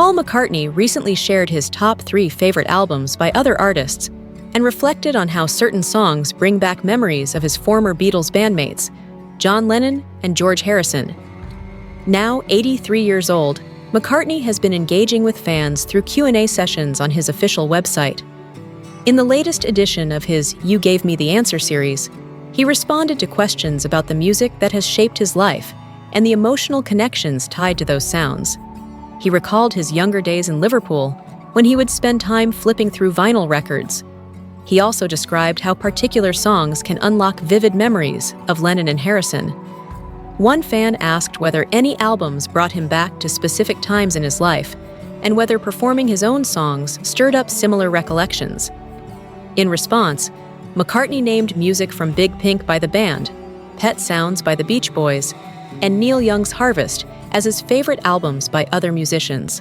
Paul McCartney recently shared his top 3 favorite albums by other artists and reflected on how certain songs bring back memories of his former Beatles bandmates, John Lennon and George Harrison. Now 83 years old, McCartney has been engaging with fans through Q&A sessions on his official website. In the latest edition of his You Gave Me the Answer series, he responded to questions about the music that has shaped his life and the emotional connections tied to those sounds. He recalled his younger days in Liverpool when he would spend time flipping through vinyl records. He also described how particular songs can unlock vivid memories of Lennon and Harrison. One fan asked whether any albums brought him back to specific times in his life and whether performing his own songs stirred up similar recollections. In response, McCartney named music from Big Pink by the band, Pet Sounds by the Beach Boys, and Neil Young's Harvest as his favorite albums by other musicians.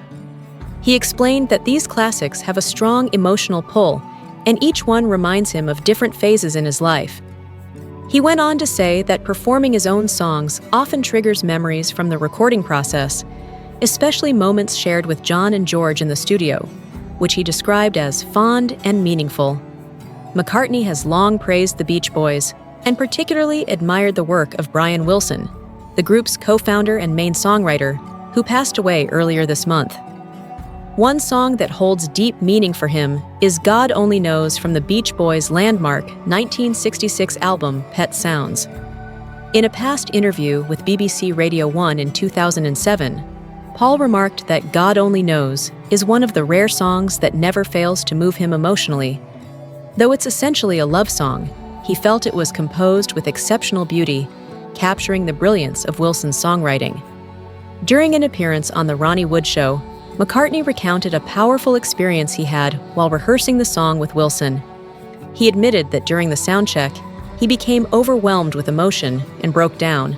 He explained that these classics have a strong emotional pull, and each one reminds him of different phases in his life. He went on to say that performing his own songs often triggers memories from the recording process, especially moments shared with John and George in the studio, which he described as fond and meaningful. McCartney has long praised the Beach Boys and particularly admired the work of Brian Wilson, the group's co-founder and main songwriter, who passed away earlier this month. One song that holds deep meaning for him is God Only Knows from the Beach Boys' landmark 1966 album Pet Sounds. In a past interview with BBC Radio 1 in 2007, Paul remarked that God Only Knows is one of the rare songs that never fails to move him emotionally. Though it's essentially a love song, he felt it was composed with exceptional beauty, capturing the brilliance of Wilson's songwriting. During an appearance on The Ronnie Wood Show, McCartney recounted a powerful experience he had while rehearsing the song with Wilson. He admitted that during the soundcheck, he became overwhelmed with emotion and broke down,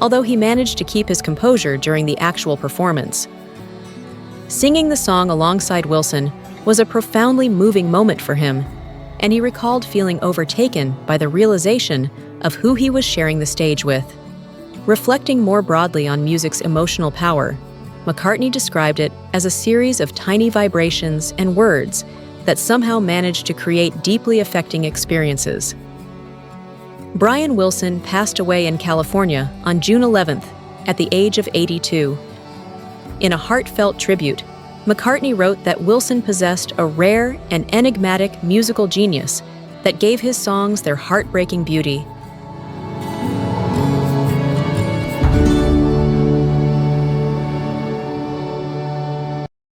although he managed to keep his composure during the actual performance. Singing the song alongside Wilson was a profoundly moving moment for him, and he recalled feeling overtaken by the realization of who he was sharing the stage with. Reflecting more broadly on music's emotional power, McCartney described it as a series of tiny vibrations and words that somehow managed to create deeply affecting experiences. Brian Wilson passed away in California on June 11th at the age of 82. In a heartfelt tribute, McCartney wrote that Wilson possessed a rare and enigmatic musical genius that gave his songs their heartbreaking beauty